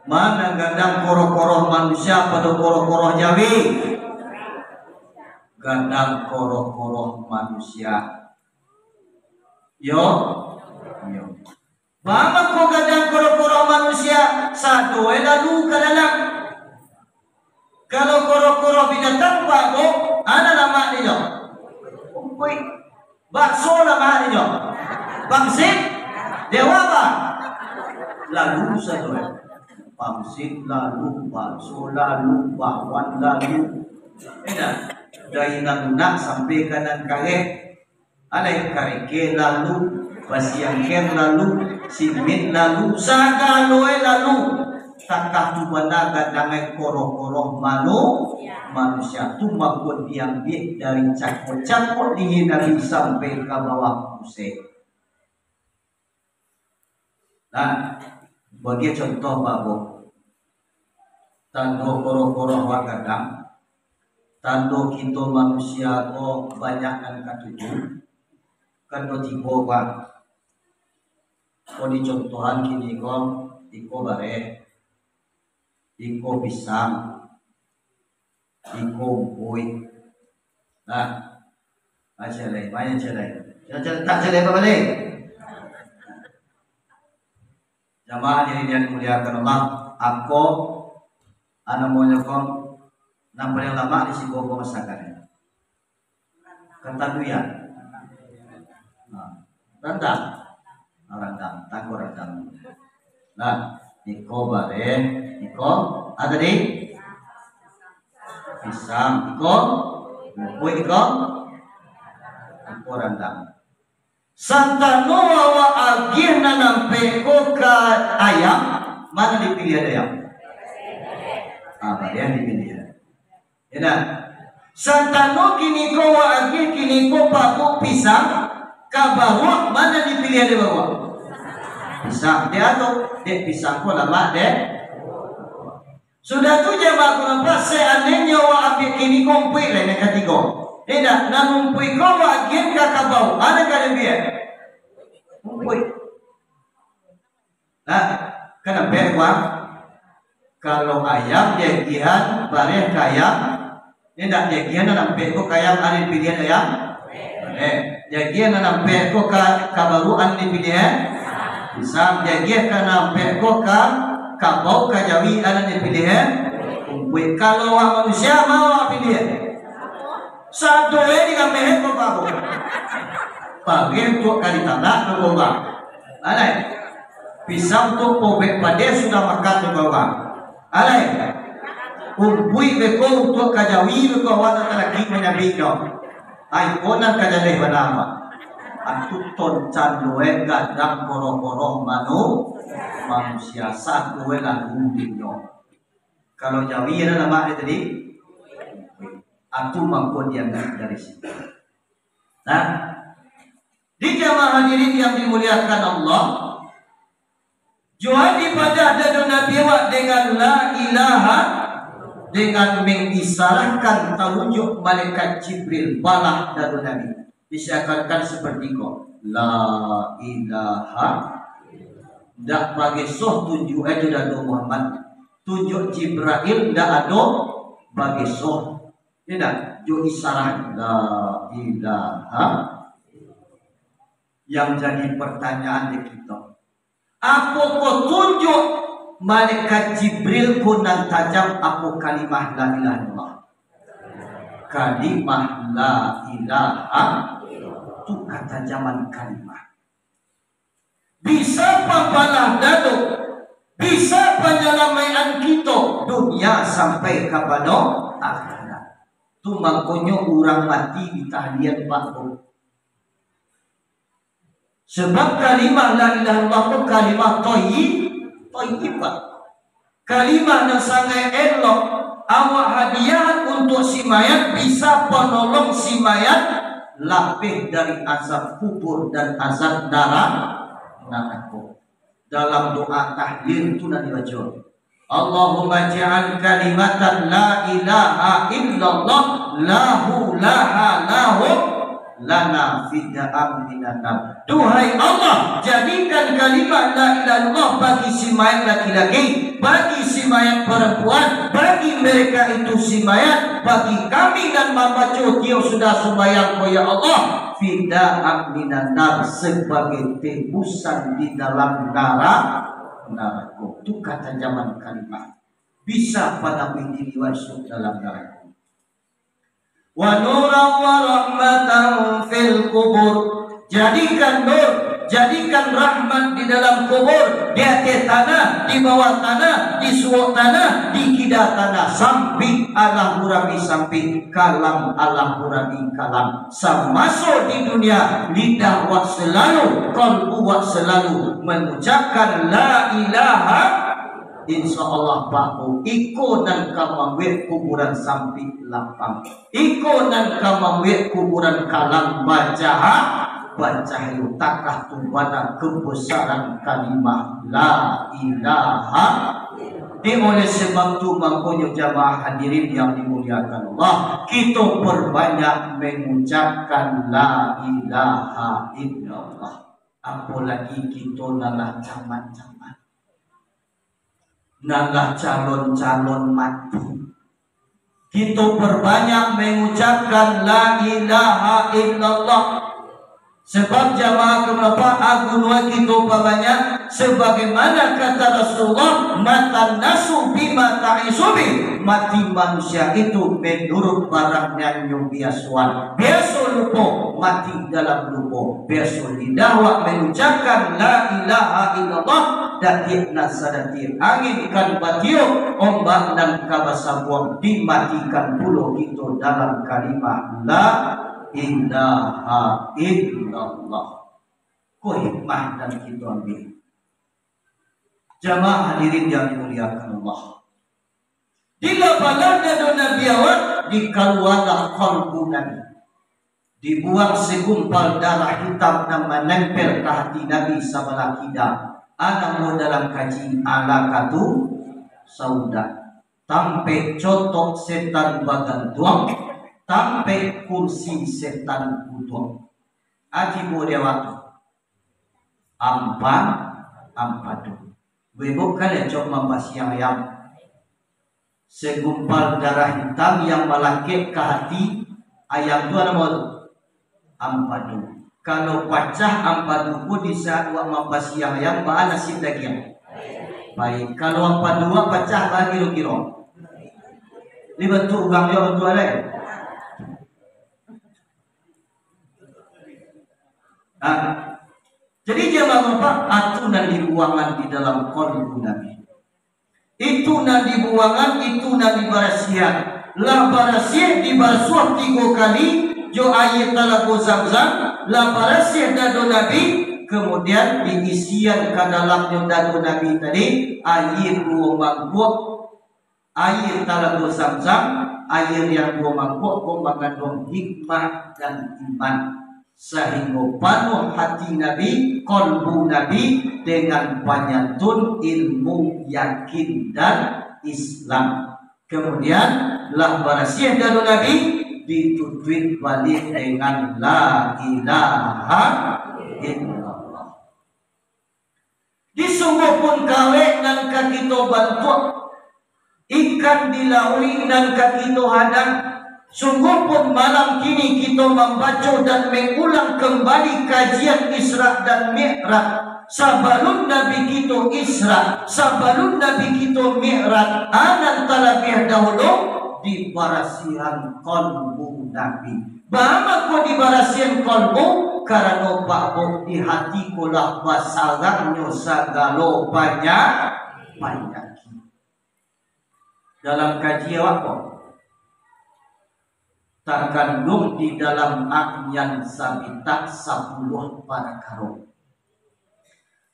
A: Mana gadang koroh-koroh manusia pada koroh-koroh jawi? Gadang koroh-koroh manusia. Yo. Mama ko gadang koroh-koroh manusia satu lalu ke dalam. Kalau koroh-koroh binatang bago, ada nama dia. Umpui, bakso nama dia. Pangsit, dewa apa? Lalu satu. Pangsit lalu, bakso lalu, bakwan lalu. Enak. Dari nak sampai kanan kare. Alai karike lalu, pasiangker lalu, simit lalu, sagaloe lalu. Takah tu banaga dengan koroh-koroh manusia tu makut diambil dari cakot-cakot dingin Nabi sampai ke bawah pusat. Nah, bagi contoh bago, tando koroh-koroh wagadang, tando kita manusia ko banyak kan katujuh. Kado tigo ba ko di contohan kini ko iko bare iko pisang iko buih nah ajalai banyak jalai tak jalai apa balik jamaah ini yang muliakan Allah aku anak mau nyokong yang paling lama di Sibogo masakannya Kentaduyan rendang, tangko rendang. Nah, iko bare, iko ada di pisang, iko rendang. Santano wa agih nampe ko ka ayam, mana dipilih ayam? Apa yang dipilih? Enak. Santano kini ko wa agih kini ko paku pisang. Kabawa mana dipilih ada bawa? Pisang dia atau dek pisang ko lama dek. Sudah tu jemaah kenapa seandainya wa api kini kompui lain ketiga. Tidak namumpui ko wa gen kakabau. Ada kalian dia? Kompui. Nah, kenapa wa? Kalau ayam dia gihan bareh kayam. Tidak dia gihan nampak ko kayam ada pilihan ayam. Jadi nampak ko kabaruan di pilihan pisang jadi nampak ko kabau kajawi ada di pilihan kumpul kalau manusia mau pilihan satu ini kamera ko baru pagi untuk kali tanah ke bawah ada pisang untuk pobek pada sudah makan ke bawah ada kumpul beko untuk kajawi beko wana lagi menyabikno ay konan kadalay banama atu ton candoe gadang koroh-koroh manusia satu lalu dinyo kalau jawi ada nama dia tadi atu mangkon yang dari situ. Nah di jamaah hadirin yang dimuliakan Allah juhadi pada dadu Nabi wa dengan la ilaha dengan mengisarahkan telunjuk malaikat Jibril balah dari Nabi disyakarkan seperti ko la ilaha dak bagi soh tunjuk itu dari Muhammad tunjuk Jibril dak ada bagi soh tidak jo isarah la ilaha yang jadi pertanyaan di kita apa kau tunjuk malaikat Jibril kunang tajam aku kalimah la ilaha illallah. Kalimah la ilaha itu kata zaman kalimah. Bisa papalah dadu, bisa penyelamaian kita dunia sampai kepada akhirat. Tu makanya orang mati di tahliat bakul. Sebab kalimah la ilaha illallah itu kalimah thayyibah. Kalimah yang sangat elok awak hadiah untuk si mayat bisa penolong si mayat lapih dari azab kubur dan azab neraka. Dalam doa tahlil itu nanti baca Allahumma ja'al kalimatan la ilaha illallah lahu laha lahu lana fida'am minan nar. Duhai Allah, jadikan kalimat la ilaha illallah bagi si mayat laki-laki, bagi si mayat perempuan, bagi mereka itu si mayat, bagi kami dan membaca yang sudah sembahyang ya Allah, fida'am minan nar, sebagai tebusan di dalam neraka. Itu kata zaman kalimat. Bisa pada binti masuk dalam neraka. Wa nuran wa rahmatan fil kubur, jadikan nur, jadikan rahmat di dalam kubur, di atas tanah, di bawah tanah, di suuk tanah, di kidah tanah, sampai Allah murabi, sampai kalam Allah murabi kalam. Semasuk di dunia, lidah wak selalu, qalbu wak selalu mengucapkan la ilaha. InsyaAllah bahu iko dan kamawet kuburan sampai lapang, iko dan kamawet kuburan kalam baca hiu takah tubana kebesaran kalimah la ilaha. Oleh sebab itu makanya jamaah hadirin yang dimuliakan Allah, kita perbanyak mengucapkan la ilaha illallah. Apalagi kita nalah camat-camat, nalah calon-calon mati, kita perbanyak mengucapkan la ilaha illallah. Sebab jamaah kenapa aku nuai kita banyak, sebagaimana kata Rasulullah, matan nasu bima ta'isubi, mati manusia itu menurut barangnya yang biasuan. Biasa lupa, mati dalam lupa. Biasa didakwa mengucapkan la ilaha illallah, dan tiapna sadatir angin kan batiup, ombak dan kabasabuang dimatikan puluh kita dalam kalimah la ilaha illallah. Ko hikmah dan kita ambil. Jamaah hadirin yang dimuliakan Allah, dilapalanda do Nabi awak, dikalualah qalbu Nabi, dibuang segumpal darah hitam dan menempel ke hati Nabi sabalah kida. Anamu dalam kaji ala katu sauda, tampe cotok setan bagan tuang, tampe kursi setan kutuang. Aji boleh waktu ampadu bebok kalian cok membahas yang segumpal darah hitam yang melangkit ke hati ayam tu ada mau ampadu. Kalau pecah ampadu pun di saat wak membahas yang bahan nasib lagi yang baik. Kalau ampadu pecah bagi lo kira ini bentuk uang dia bentuk ada. Jadi jamaah apa? Atunan dibuangan di dalam qalbu Nabi. Itu na dibuangan, itu na dibarasihan. La barasiah dibasuh 3 kali, jo air talago Zamzam, la barasiah dado Nabi, kemudian diisian ke dalam dado Nabi tadi air 2 mangkuk, air talago Zamzam, air yang 2 mangkuk mengandung hikmah dan iman. Sehingga penuh hati Nabi, qalbu Nabi dengan penyantun ilmu, yakin dan Islam. Kemudian lah barasiah dari Nabi ditutup balik dengan la ilaha illallah. Disungguh pun gawe dan kakito bantu, ikan dilaui dan kakito hadang. Sungguh pun malam kini kita membaca dan mengulang kembali kajian Isra dan Mi'raj. Sebelum Nabi kita Isra, sebelum Nabi kita Mi'raj, anak talabih dahulu di barasihan qalbu Nabi. Bahwa kau di barasihan qalbu, karena bakbo di hati kulah basarannya sagalo banyak. Dalam kajian apa? Terkandung di dalam akyan sabita 10 para karo.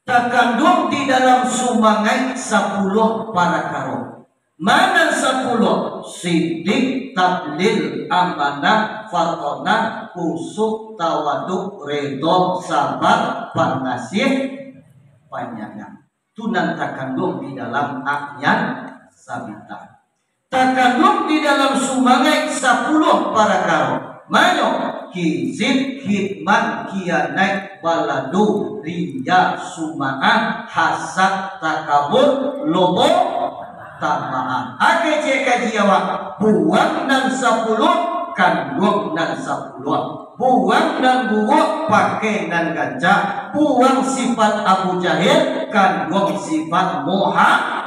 A: Terkandung di dalam sumangai 10 para karo. Mana 10? Sidik, tablil, amanah, fatonah, kusuk, tawaduk, redho, sabar, panasih, panyangan. Itu nan terkandung di dalam akyan sabita. Terkandung di dalam sumangai 10 para karo. Mana? kizib hitman kianai baladu riya sumaan hasad takabur lobo tamaan. Ake cek kaji awak buang dan 10 kandung dan 10 buang dan buang pakai dan gajah buang sifat Abu Jahil kandung sifat Muhammad.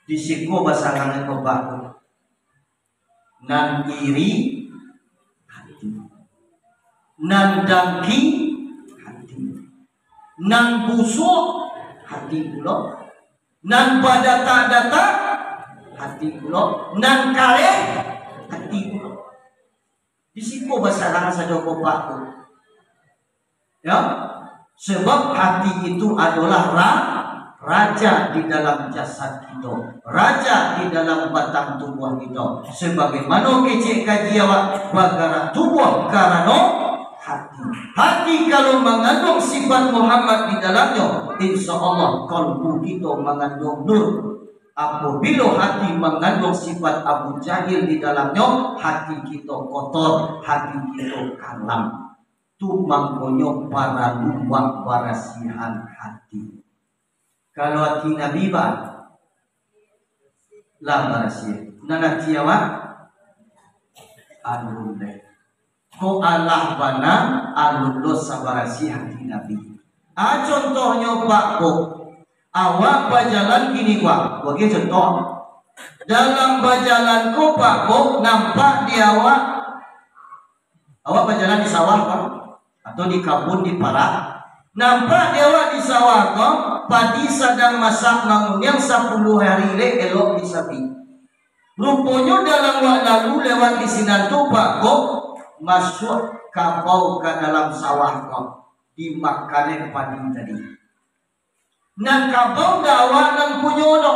A: Disiko pasangan kebak nan iri hati, nan dengki hati, nan busuk hati kula, nan badata-data hati kula, nan kare hati kula. Disiko pasangan saja kebak. Ya, sebab hati itu adalah raja di dalam jasad kita, raja di dalam batang tubuh kita. Sebagaimana kecik kaji awak bagara tubuh karena hati. Hati kalau mengandung sifat Muhammad di dalamnya, insya Allah kalbu kita mengandung nur. Apabila hati mengandung sifat Abu Jahil di dalamnya, hati kita kotor, hati kita kalam. Tu mangkonyo para luwak barasihan hati. Kalau hati Nabi ba lah barasi nana tiawa alulai ko Allah bana alullo sabarasi hati Nabi. Contohnya Pak Bo, awak berjalan gini Pak, bagi contoh dalam berjalan ko Pak Bo nampak di awak berjalan di sawah Pak atau di kebun di parak. Nampak dewa di sawah kau padi sedang masak mangun yang 10 hari elok disapi. Rupanya dalam waktu lalu lewat di sinan tu Pak kau masuk kapau ke dalam sawah kau dimakan padi tadi. Nan kapau dawa nan punyo no,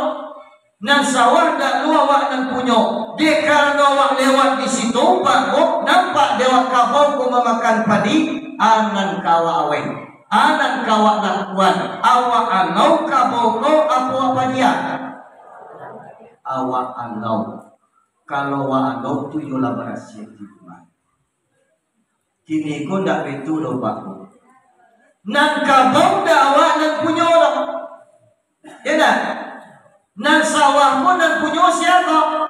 A: nan sawah dak lu awak nan punyo. Dia karena awak lewat di situ Pak kau nampak dewa kapau kau memakan padi anan kawa awen. Anak kawak lakuan awak anau kaboko apa dia awak anau kalau awak anau tu yola berhasil di rumah kini ko ndak betul do Pak nan kabau dak awak nan punyo lo ya dah nan sawah ko nan punyo siapa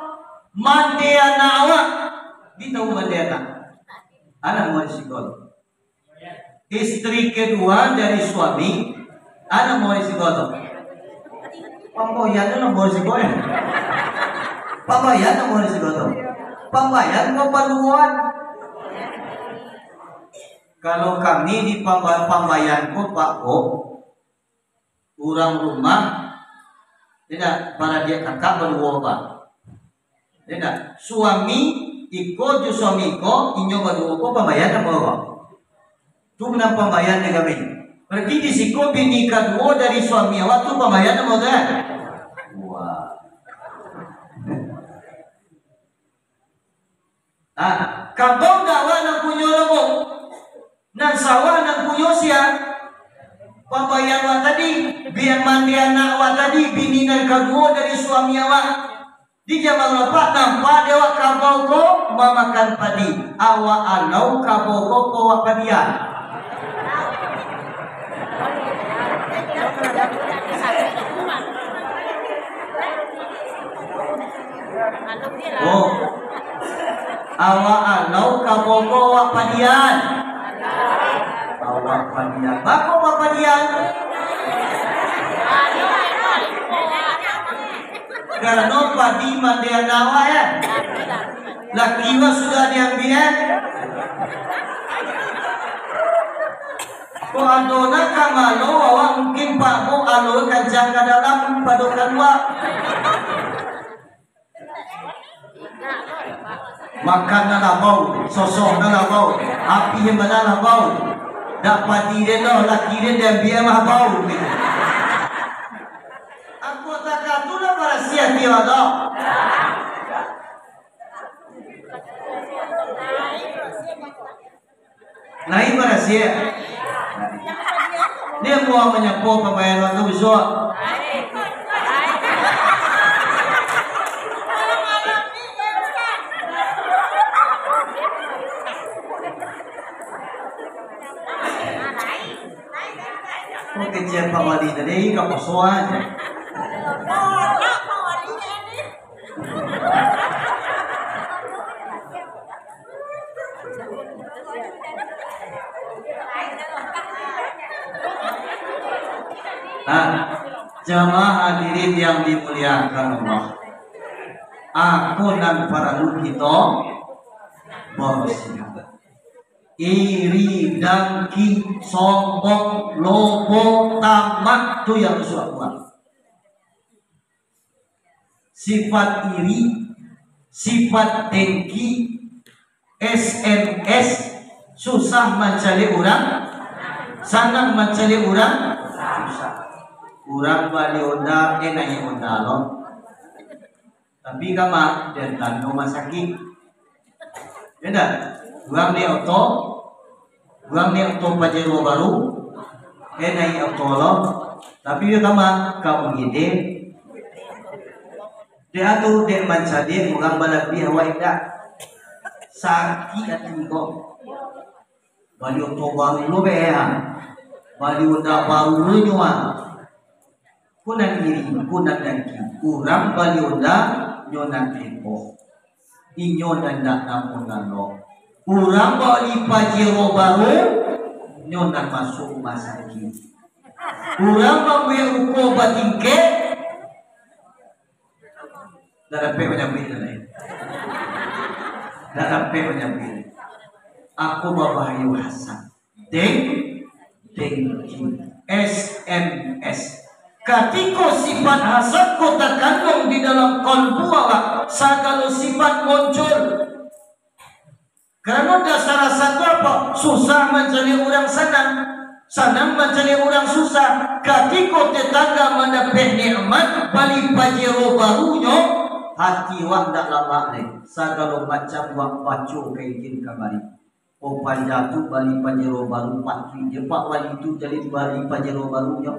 A: mandiana awak ditahu mandiana anak mau sikol. Istri kedua dari suami, anak mau isi gotong. Pembayar mau isi gotong. Pembayar mau isi gotong. Pembayar mau paluan. Kalau kami di pembayarku Pak O, orang rumah, tidak para dia kakak berdua Pak. Tidak suami iko ju suami iko inyo berdua ko pembayar apa? Tu menang pembayaran kami. Berarti di siko bini kedua dari suami awak tu pembayaran mau dah. Wah. Kabau dawa nak punya lobo. Nan sawah nak punya sia. Pembayaran awak tadi, biar mandi anak awak tadi bini dan kedua dari suami awak. Di zaman lepas nampak dewa kabau ko memakan padi. Awak anau kabau ko bawa padian. Oh, awak anau kaboko awak padian. Awak padian. Bako awak padian. Karena padi mandian awak ya. Laki sudah diambil. Ko adona kamalo awak mungkin Pak Bo alo kancang ke dalam padukan wa. Makan na labaw, sosok na labaw, api yang mana labaw. Dapat din no, laki din dan biar mahabaw. Aku tak tu na para siya tiwa do. Lain para siya. Dia mau menyapu pemain waktu besok. je Pak Wali tadi ke poso aja. Nah, jamaah hadirin yang dimuliakan Allah, aku dan para kita bersiap. Iri, dengki, sombong, lobo, tamak itu yang sudah kuat. Sifat iri, sifat dengki, SMS, susah mencari orang, senang mencari orang, susah. Orang balik onda, naik onda loh. Tapi kama dan rumah sakit, ya dah. Orang ni auto Pajero baru, naik auto loh. Tapi dia kama kau gede, dia tu dia mencari orang balap dia awak dah sakit hati kau. Bali auto baru lo beha, bali onda baru lo nyuan. Kunan iri, kunan dengki, orang bali onda nyonan tempo, inyo nanda namunan lo. Urang bali Pajero baru nyonan masuk rumah sakit. Urang bawe uko batingke darape menyambil lain. Darape menyambil. Aku babahayu Hasan. Dengki SMS. Ketika sifat hasad kota kandung di dalam kalbu awak, segala sifat muncul. Karena dasar satu apa? Susah mencari orang senang, senang mencari orang susah. Ketika tetangga mendapat nikmat, balik Pajero barunya, hati wak tak lama lagi. Segala macam wak pacu kain kamari. Opan jatuh balik Pajero baru pati. Dia Pak Wali itu jadi balik Pajero barunya.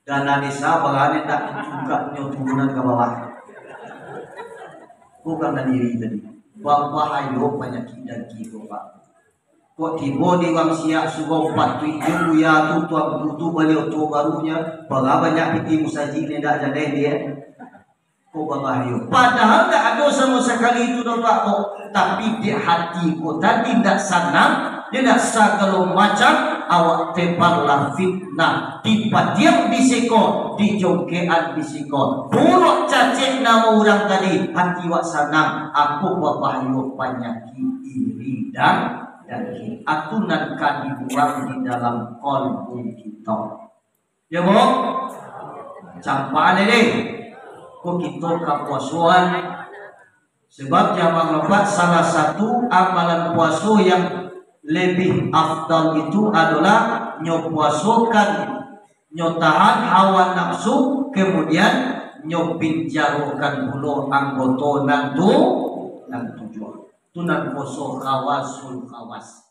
A: Dan Anissa bagaimana tak juga nyotunan ke bawah. Bukan dan diri tadi. Bapak ayo penyakit dan gitu Pak. Kok tiba di wang siap suruh patuh itu ya tu tuan butuh beliau tu barunya. Berapa banyak piti musajik ni dah jadi dia. Kok bapak ayo. Padahal tak ada sama sekali itu dah Pak. Tapi di hati kau tadi tidak senang. Dia nak segala macam awak tebarlah fitnah. Tiba diam bisikon, dijongkean bisikon. Buruk cacik nama orang tadi. Hati wak senang. Aku babahayu penyakit iri dan aku nak dibuang di dalam kalbu kita. Ya bu? Campaan ini. Kok kita kepuasuan. Sebab jamaah lepas salah satu amalan puasa yang lebih afdal itu adalah nyopuasokan, nyotahan hawa nafsu, kemudian nyopinjarokan bulu anggota nantu tujuan. Tunan poso khawasul khawas.